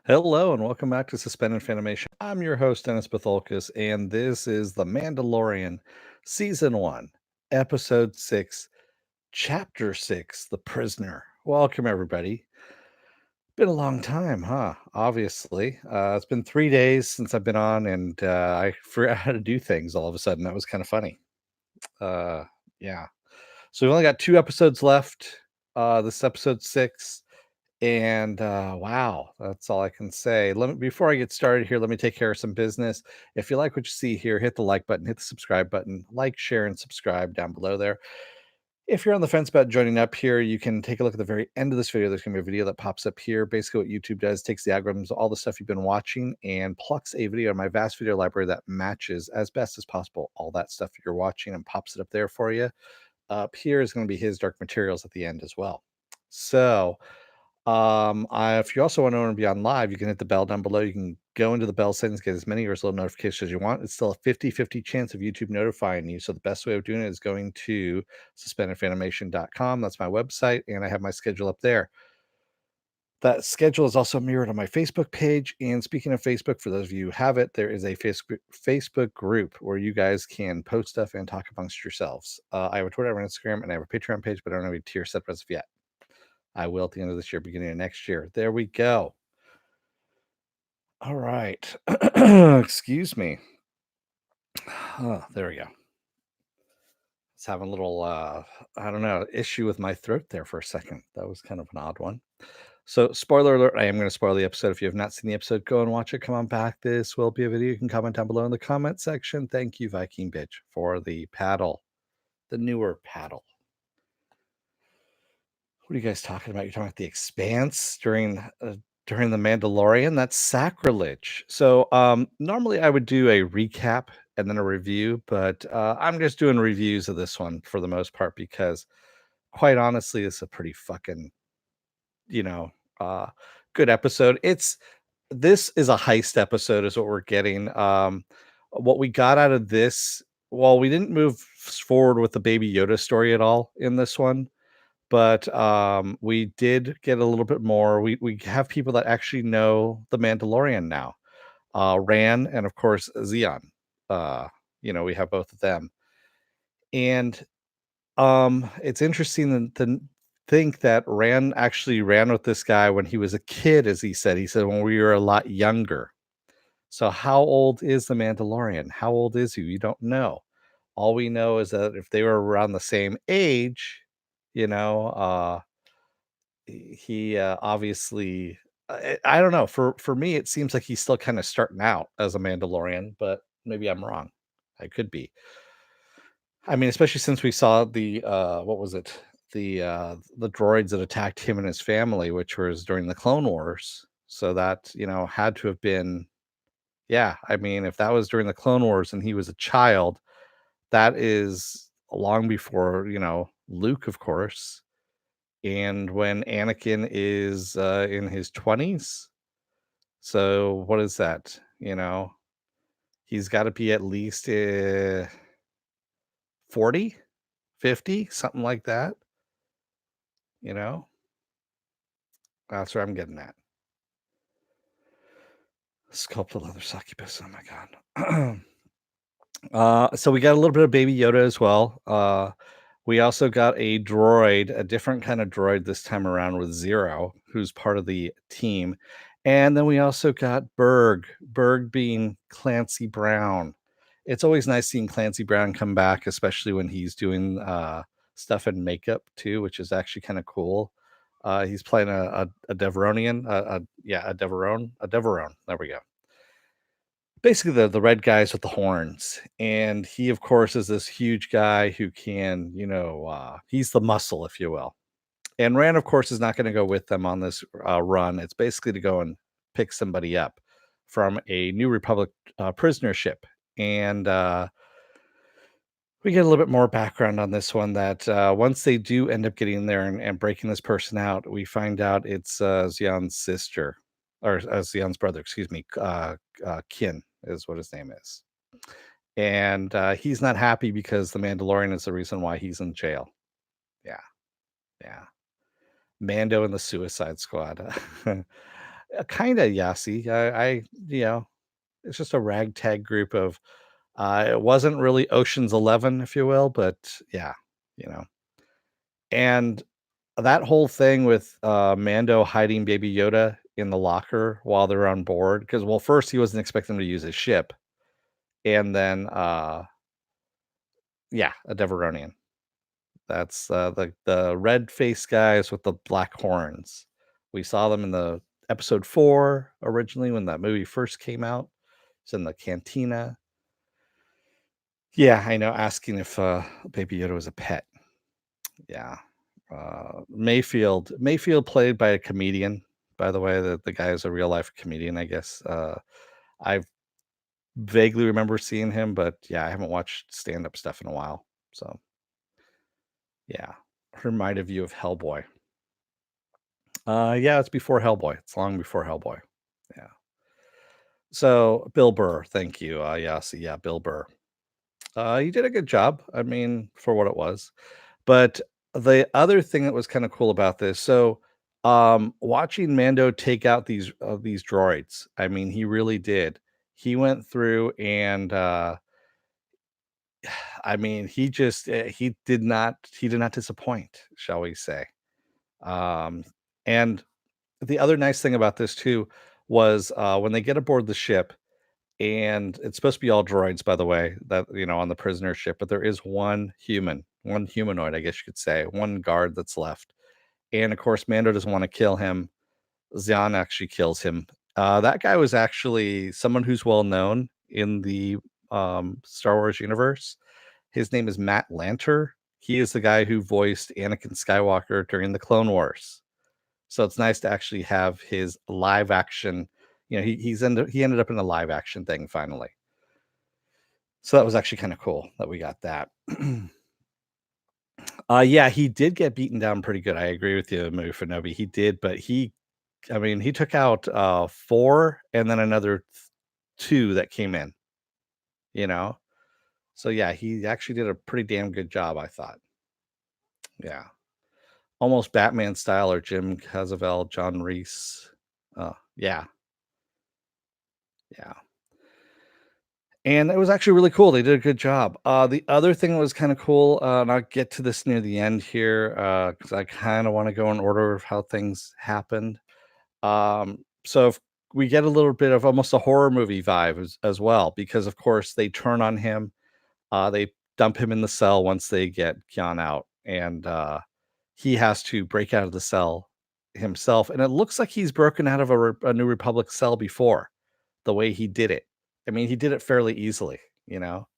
Hello and welcome back to Suspended Fanimation. I'm your host, Dennis Batholkus, and this is The Mandalorian, Season 1, Episode 6, Chapter 6, The Prisoner. Welcome, everybody. Been a long time, huh? Obviously. It's been 3 days since I've been on, and I forgot how to do things all of a sudden. That was kind of funny. Uh, yeah. So we've only got 2 episodes left. This episode 6. And wow, that's all I can say. Before I get started here, let me take care of some business. If you like what you see here, hit the like button, hit the subscribe button, like, share, and subscribe down below there. If you're on the fence about joining up here, you can take a look at the very end of this video. There's going to be a video that pops up here. Basically, what YouTube does takes the algorithms, all the stuff you've been watching, and plucks a video in my vast video library that matches as best as possible all that stuff you're watching and pops it up there for you. Up here is going to be his dark materials at the end as well. So, if you also want to be on live, you can hit the bell down below. You can go into the bell settings, get as many or as little notifications as you want. It's still a 50-50 chance of YouTube notifying you. So the best way of doing it is going to suspendedfanimation.com. That's my website, and I have my schedule up there. That schedule is also mirrored on my Facebook page. And speaking of Facebook, for those of you who have it, there is a Facebook group where you guys can post stuff and talk amongst yourselves. I have a Twitter, I have an Instagram, and I have a Patreon page, but I don't have a tier set as of yet. I will at the end of this year, beginning of next year. There we go. All right. Excuse me. There we go. It's having a little, I don't know, issue with my throat there for a second. That was kind of an odd one. So, spoiler alert, I am going to spoil the episode. If you have not seen the episode, go and watch it. Come on back. This will be a video. You can comment down below in the comment section. Thank you, Viking Bitch, for the paddle, the newer paddle. What are you guys talking about? You're talking about the Expanse during the Mandalorian? That's sacrilege. So normally I would do a recap and then a review, but I'm just doing reviews of this one for the most part because, quite honestly, it's a pretty fucking, you know, uh, good episode. This is a heist episode, is what we're getting. What we got out of this, well, we didn't move forward with the Baby Yoda story at all in this one, but we did get a little bit more. We have people that actually know the Mandalorian now, Ran and of course Xi'an. We have both of them, and it's interesting to think that Ran actually ran with this guy when he was a kid, as he said. He said when we were a lot younger. So how old is the Mandalorian? How old is he? We don't know. All we know is that if they were around the same age, you know, he obviously I don't know, for me it seems like he's still kind of starting out as a Mandalorian, but maybe I'm wrong. I could be. I mean, especially since we saw the what was it, the droids that attacked him and his family, which was during the Clone Wars. So that, had to have been, yeah, I mean, if that was during the Clone Wars and he was a child, that is long before, Luke, of course. And when Anakin is in his 20s, so what is that? He's got to be at least 40, 50, something like that. You know, that's where I'm getting at. Sculpted leather succubus. Oh my god. So we got a little bit of Baby Yoda as well. We also got a droid, a different kind of droid this time around with Zero, who's part of the team. And then we also got Berg being Clancy Brown. It's always nice seeing Clancy Brown come back, especially when he's doing stuff in makeup too, which is actually kind of cool. He's playing a Deveronian, a Deveron. There we go. Basically the red guys with the horns, and he of course is this huge guy who can, he's the muscle, if you will. And Rand of course is not going to go with them on this run. It's basically to go and pick somebody up from a New Republic prisoner ship. And we get a little bit more background on this one, that once they do end up getting there and breaking this person out, we find out it's Xi'an's sister, or Xi'an's brother, excuse me, Kin is what his name is. And he's not happy because the Mandalorian is the reason why he's in jail. Yeah. Yeah. Mando and the Suicide Squad. Kinda, yeah, see, you know, it's just a ragtag group of, it wasn't really Ocean's 11, if you will, but yeah, you know. And that whole thing with, Mando hiding Baby Yoda in the locker while they're on board, because well, first he wasn't expecting them to use his ship, and then, yeah, a Devaronian. That's, the red-faced guys with the black horns. We saw them in the episode 4 originally when that movie first came out. It's in the cantina. Yeah, I know, asking if, Baby Yoda was a pet. Yeah. Mayfield played by a comedian, by the way. The guy is a real life comedian, I guess. I vaguely remember seeing him, but yeah, I haven't watched stand-up stuff in a while. So yeah. Reminded you of Hellboy. Yeah, it's before Hellboy. It's long before Hellboy. Yeah. So Bill Burr, thank you. Yeah, so yeah, Bill Burr. You did a good job. I mean, for what it was. But the other thing that was kind of cool about this, so watching Mando take out these droids, I mean, he really did. He went through and I mean, he did not disappoint, shall we say. Um and the other nice thing about this too was when they get aboard the ship, and it's supposed to be all droids, by the way, that on the prisoner ship, but there is one humanoid, I guess you could say, one guard that's left. And of course, Mando doesn't want to kill him. Xi'an actually kills him. That guy was actually someone who's well known in the Star Wars universe. His name is Matt Lanter. He is the guy who voiced Anakin Skywalker during the Clone Wars. So it's nice to actually have his live action. He ended up in a live action thing finally. So that was actually kind of cool that we got that. Yeah, he did get beaten down pretty good. I agree with you, Mufinobi. He did, but I mean, he took out 4 and then another 2 that came in, you know? So yeah, he actually did a pretty damn good job, I thought. Yeah. Almost Batman style or Jim Caviezel, John Reese. Yeah, yeah. And it was actually really cool. They did a good job. The other thing that was kind of cool, and I'll get to this near the end here because I kind of want to go in order of how things happened. So if we get a little bit of almost a horror movie vibe as well, because of course they turn on him. They dump him in the cell once they get Kian out, and he has to break out of the cell himself. And it looks like he's broken out of a New Republic cell before the way he did it. I mean, he did it fairly easily, you know?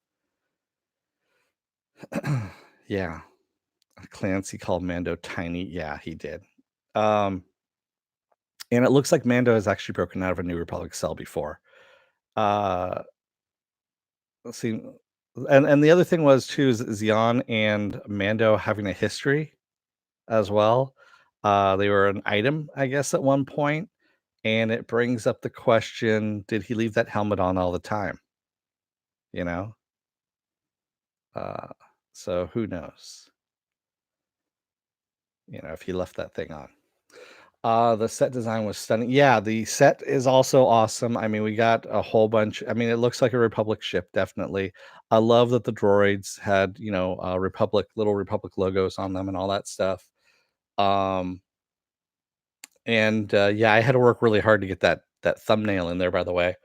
Yeah. Clancy called Mando tiny. Yeah, he did. Um, and it looks like Mando has actually broken out of a New Republic cell before. Uh, let's see. And the other thing was too is Xi'an and Mando having a history as well. They were an item, I guess, at one point, and it brings up the question: did he leave that helmet on all the time? You know. Uh, so who knows? If he left that thing on. The set design was stunning. Yeah, the set is also awesome. I mean, we got a whole bunch. I mean, it looks like a Republic ship, definitely. I love that the droids had, little Republic logos on them and all that stuff. Um, and yeah, I had to work really hard to get that thumbnail in there, by the way.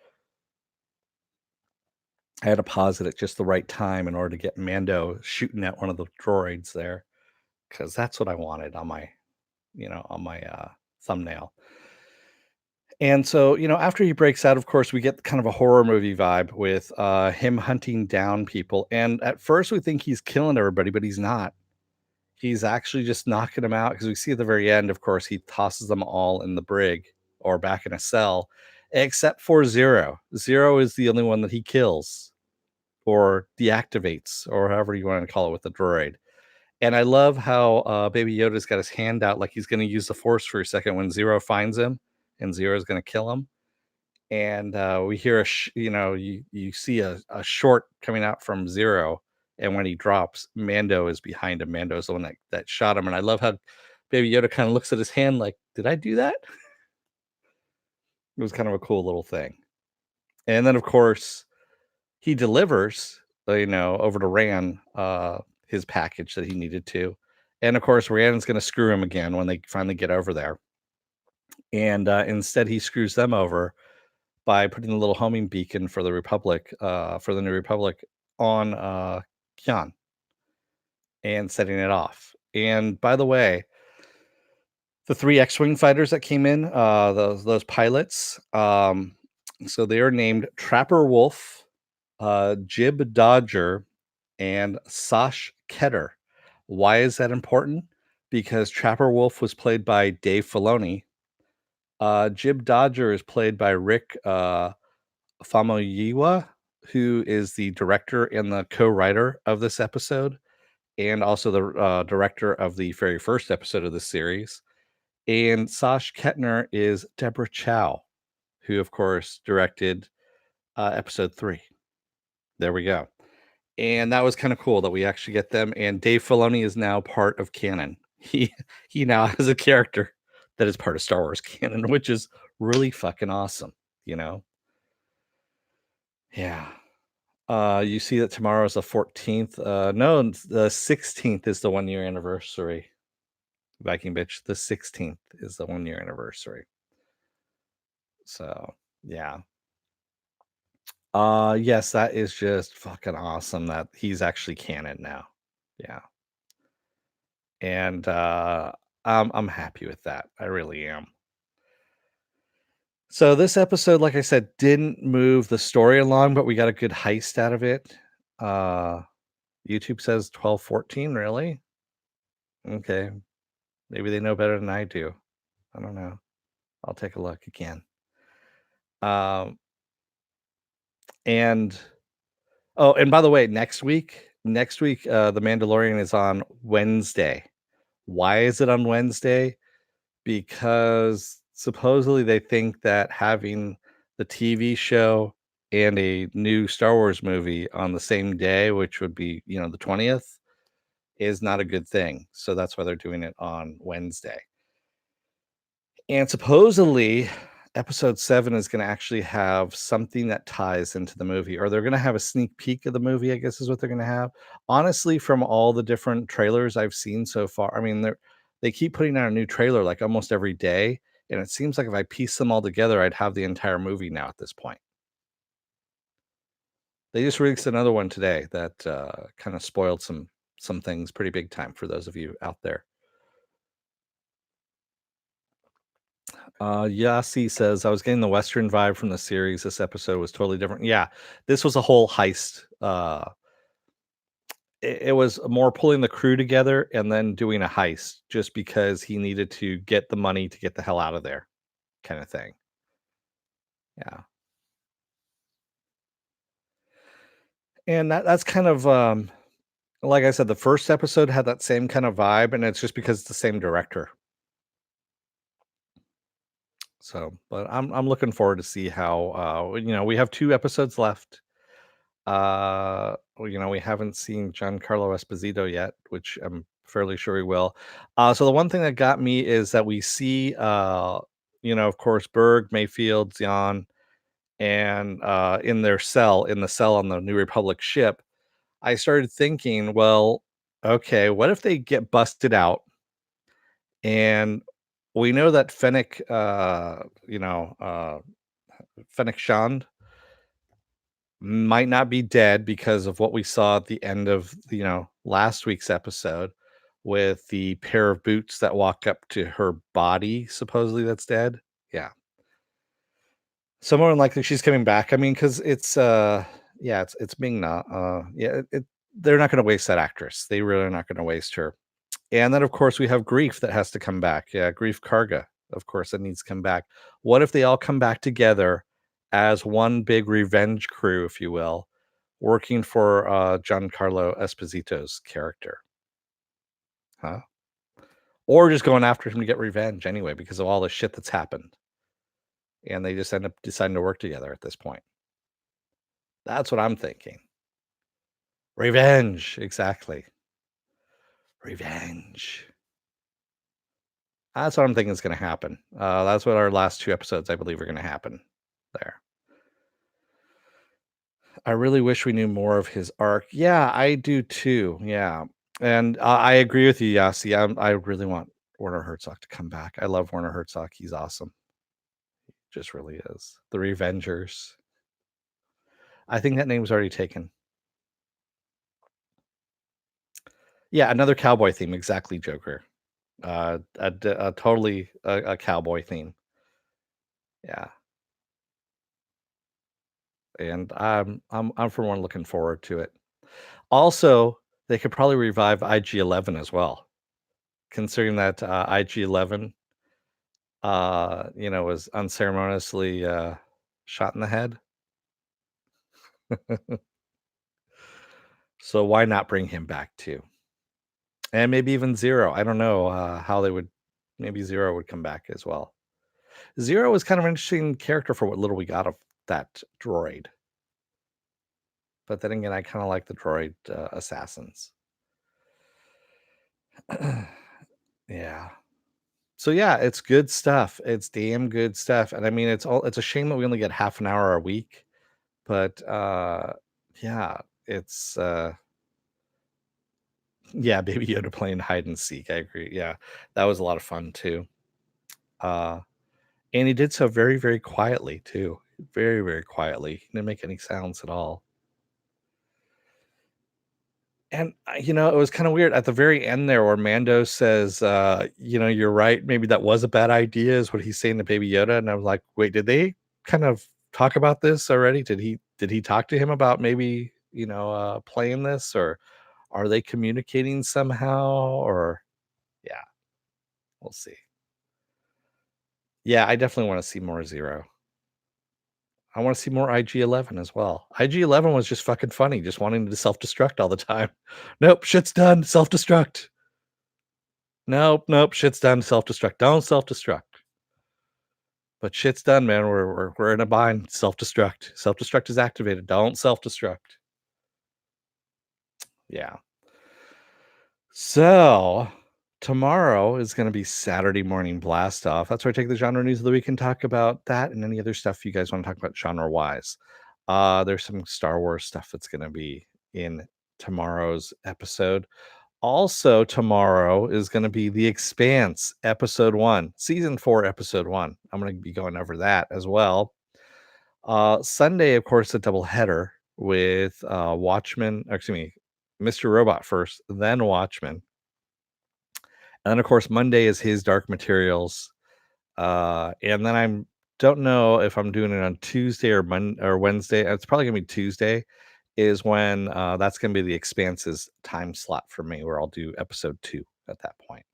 I had to pause it at just the right time in order to get Mando shooting at one of the droids there, because that's what I wanted on my thumbnail. And so, after he breaks out, of course, we get kind of a horror movie vibe with him hunting down people. And at first, we think he's killing everybody, but he's not. He's actually just knocking them out because we see at the very end, of course, he tosses them all in the brig or back in a cell, except for Zero. Zero is the only one that he kills or deactivates, or however you want to call it with the droid. And I love how Baby Yoda's got his hand out like he's going to use the Force for a second when Zero finds him, and Zero is going to kill him. And we hear you see a short coming out from Zero, and when he drops, Mando is behind him. Mando is the one that shot him, and I love how Baby Yoda kind of looks at his hand like, "Did I do that?" It was kind of a cool little thing. And then, of course, he delivers, over to Rand, his package that he needed to. And of course, Rand's going to screw him again when they finally get over there. And instead, he screws them over by putting the little homing beacon for the Republic, for the New Republic, on Xi'an and setting it off. And by the way, the three X-wing fighters that came in, those pilots, so they are named Trapper Wolf, Jib Dodger, and Sash Ketter. Why is that important? Because Trapper Wolf was played by Dave Filoni. Jib Dodger is played by Rick Famuyiwa, who is the director and the co-writer of this episode, and also the director of the very first episode of this series. And Sash Kettner is Deborah Chow, who, of course, directed episode 3. There we go. And that was kind of cool that we actually get them. And Dave Filoni is now part of canon. He now has a character that is part of Star Wars canon, which is really fucking awesome, you know? Yeah. You see that tomorrow is the 14th. No, the 16th is the 1 year anniversary. Viking bitch. The 16th is the 1 year anniversary. So yeah. Yes, that is just fucking awesome that he's actually canon now. Yeah. And I'm happy with that. I really am. So this episode, like I said, didn't move the story along, but we got a good heist out of it. Uh YouTube says 12-14, really? Okay. Maybe they know better than I do. I don't know. I'll take a look again. Um and oh, and by the way, next week, The Mandalorian is on Wednesday. Why is it on Wednesday? Because supposedly they think that having the TV show and a new Star Wars movie on the same day, which would be, the 20th, is not a good thing. So that's why they're doing it on Wednesday. And supposedly, episode 7 is going to actually have something that ties into the movie, or they're going to have a sneak peek of the movie, I guess is what they're going to have. Honestly, from all the different trailers I've seen so far, I mean, they keep putting out a new trailer like almost every day. And it seems like if I piece them all together, I'd have the entire movie now at this point. They just released another one today that kind of spoiled some things pretty big time for those of you out there. Yasi says, I was getting the Western vibe from the series. This episode was totally different. Yeah, this was a whole heist. It was more pulling the crew together and then doing a heist just because he needed to get the money to get the hell out of there, kind of thing. Yeah. And that's kind of like I said, the first episode had that same kind of vibe, and it's just because it's the same director. So, but I'm looking forward to see how we have 2 episodes left. We haven't seen Giancarlo Esposito yet, which I'm fairly sure he will. So the one thing that got me is that we see of course, Berg, Mayfield, Xi'an, and in the cell on the New Republic ship, I started thinking, well, okay, what if they get busted out and we know that Fennec Shand might not be dead because of what we saw at the end of last week's episode with the pair of boots that walk up to her body supposedly that's dead. Yeah. So more than likely she's coming back. I mean, because it's Ming-Na. They're not going to waste that actress. They really are not going to waste her. And then, of course, we have Grief that has to come back. Yeah, Grief Karga, of course, that needs to come back. What if they all come back together as one big revenge crew, if you will, working for Giancarlo Esposito's character? Huh? Or just going after him to get revenge anyway because of all the shit that's happened. And they just end up deciding to work together at this point. That's what I'm thinking. Revenge, exactly. Revenge. That's what I'm thinking is gonna happen. That's what our last 2 episodes, I believe, are gonna happen there. I really wish we knew more of his arc. Yeah, I do too, yeah, and I agree with you, Yasi. I really want Werner Herzog to come back. I love Werner Herzog, he's awesome. Just really is. The Revengers. I think that name's already taken. Yeah, another cowboy theme, exactly, Joker. A totally a cowboy theme. Yeah, and I'm for one looking forward to it. Also, they could probably revive IG-11 as well, considering that, IG-11, was unceremoniously, shot in the head. So why not bring him back too? And maybe even Zero. I don't know, how they would maybe Zero would come back as well. Zero was kind of an interesting character for what little we got of that droid. But then again, I kinda like the droid, assassins. Yeah. So, yeah, it's good stuff. It's damn good stuff, and I mean, it's a shame that we only get half an hour a week, but, yeah, it's, yeah, Baby Yoda playing hide and seek, I agree, yeah. That was a lot of fun too. Uh, and he did so very, very quietly too. Very, very quietly. He didn't make any sounds at all. And, it was kinda weird at the very end there where Mando says, "You're right, maybe that was a bad idea," is what he's saying to Baby Yoda, and I was like, "Wait, did they kind of talk about this already? Did he talk to him about maybe, playing this, or are they communicating somehow?" Or yeah, we'll see. Yeah, I definitely wanna see more Zero. I wanna see more IG-11 as well. IG-11 was just fucking funny, just wanting to self-destruct all the time. "Nope, shit's done, self-destruct." Nope, nope, shit's done, self-destruct. Don't self-destruct. But shit's done, man. We're in a bind. Self-destruct. Self-destruct is activated. Don't self-destruct. Yeah. So tomorrow is gonna be Saturday morning blast off. That's where I take the genre news of the week and talk about that and any other stuff you guys want to talk about genre wise. There's some Star Wars stuff that's gonna be in tomorrow's episode. Also, tomorrow is going to be The Expanse, episode 1, season 4, episode 1. I'm going to be going over that as well. Sunday, of course, a double header with Watchmen, excuse me, Mr. Robot first, then Watchmen. And then, of course, Monday is his Dark Materials. And then I don't know if I'm doing it on Tuesday or Wednesday. It's probably gonna be Tuesday. Is when that's gonna be the Expanse's time slot for me, where I'll do episode 2 at that point.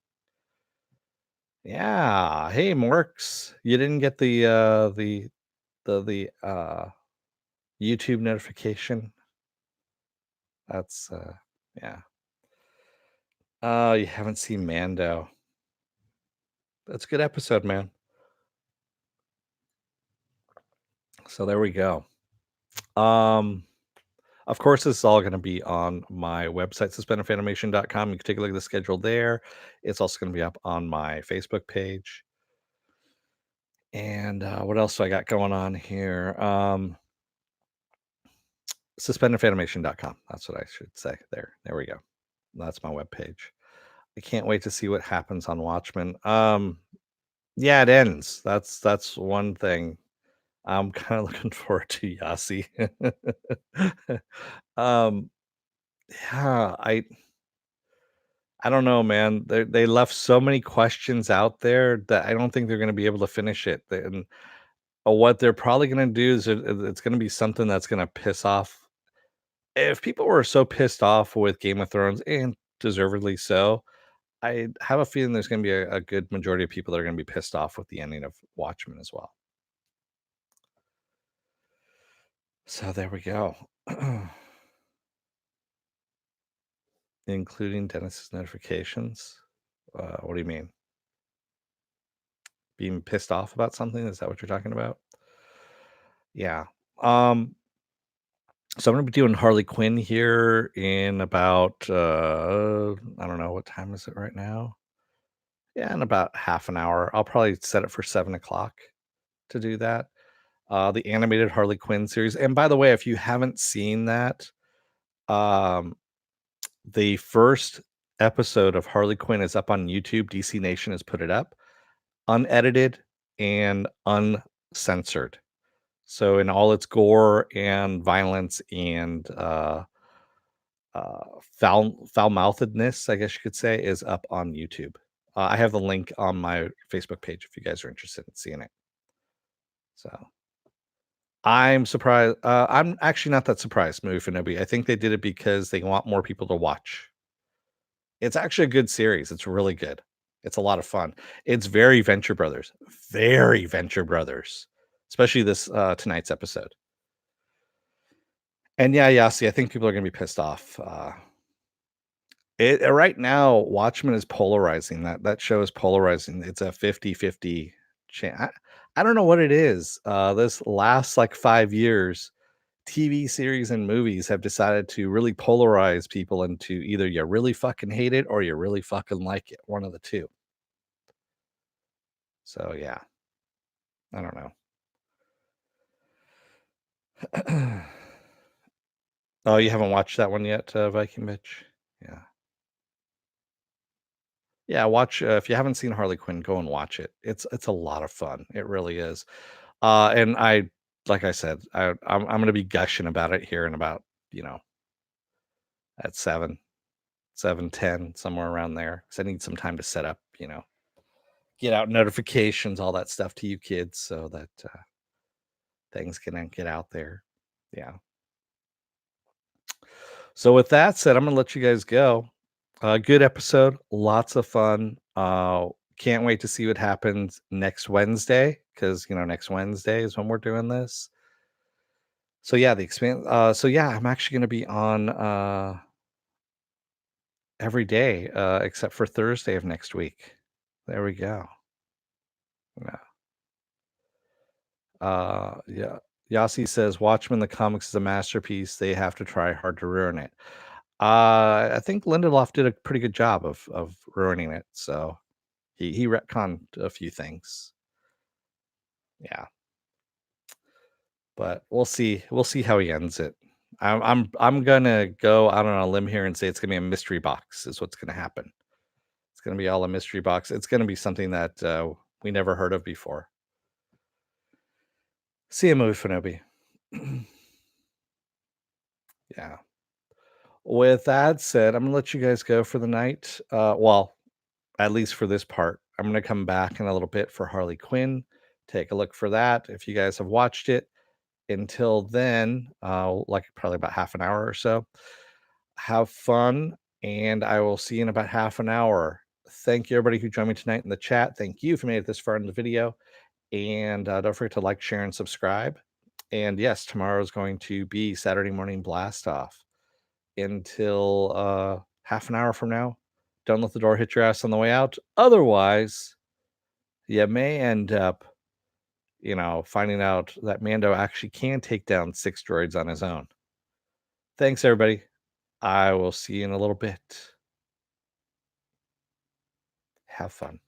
Yeah. Hey, Morks. You didn't get the YouTube notification? That's yeah. Oh, you haven't seen Mando. That's a good episode, man. So there we go. Um Of course, this is all going to be on my website, suspendedfanimation.com. You can take a look at the schedule there. It's also going to be up on my Facebook page. And what else do I got going on here? Suspendedfanimation.com. That's what I should say there. There we go. That's my webpage. I can't wait to see what happens on Watchmen. Yeah, it ends. That's one thing I'm kind of looking forward to, Yasi. um, yeah, I don't know, man. They left so many questions out there that I don't think they're gonna be able to finish it. And what they're probably gonna do is it's gonna be something that's gonna piss off. If people were so pissed off with Game of Thrones, and deservedly so, I have a feeling there's gonna be a good majority of people that are gonna be pissed off with the ending of Watchmen as well. So there we go. Including Dennis's notifications. What do you mean? Being pissed off about something? Is that what you're talking about? Yeah. Um, so I'm gonna be doing Harley Quinn here in about I don't know, what time is it right now? Yeah, in about half an hour. I'll probably set it for 7 o'clock to do that. The animated Harley Quinn series. And by the way, if you haven't seen that, um, the first episode of Harley Quinn is up on YouTube. DC Nation has put it up, unedited and uncensored. So in all its gore and violence and foul mouthedness, I guess you could say, is up on YouTube. I have the link on my Facebook page if you guys are interested in seeing it. So I'm surprised. I'm actually not that surprised, Movie Finobi. I think they did it because they want more people to watch. It's actually a good series. It's really good. It's a lot of fun. It's very Venture Brothers, especially this tonight's episode. And yeah, Yasi, I think people are gonna be pissed off. Right now, Watchmen is polarizing. That show is polarizing. It's a 50-50 chance. I don't know what it is. This last like 5 years, TV series and movies have decided to really polarize people into either you really fucking hate it or you really fucking like it. One of the two. So yeah, I don't know. Oh, you haven't watched that one yet, Viking Bitch? Yeah. Yeah, watch if you haven't seen Harley Quinn, go and watch it. It's a lot of fun. It really is. And I like I said, I'm gonna be gushing about it here in about, you know, at 7:10, somewhere around there. Because I need some time to set up, get out notifications, all that stuff to you kids so that things can get out there. Yeah. So with that said, I'm gonna let you guys go. Good episode, lots of fun. Can't wait to see what happens next Wednesday because next Wednesday is when we're doing this. So yeah, the expand. So yeah, I'm actually gonna be on every day except for Thursday of next week. There we go. Yeah. Yeah. Yasi says Watchmen the comics is a masterpiece. They have to try hard to ruin it. I think Lindelof did a pretty good job of ruining it. So he retconned a few things. Yeah, but we'll see. We'll see how he ends it. I'm gonna go out on a limb here and say it's gonna be a mystery box. Is what's gonna happen. It's gonna be all a mystery box. It's gonna be something that we never heard of before. See a movie, Fanobi. Yeah. With that said, I'm gonna let you guys go for the night. Well, at least for this part. I'm gonna come back in a little bit for Harley Quinn. Take a look for that if you guys have watched it. Until then, like probably about half an hour or so. Have fun, and I will see you in about half an hour. Thank you, everybody who joined me tonight in the chat. Thank you if you made it this far in the video. And don't forget to like, share, and subscribe. And yes, tomorrow is going to be Saturday morning blast off until half an hour from now. Don't let the door hit your ass on the way out. Otherwise, you may end up, finding out that Mando actually can take down 6 droids on his own. Thanks, everybody. I will see you in a little bit. Have fun.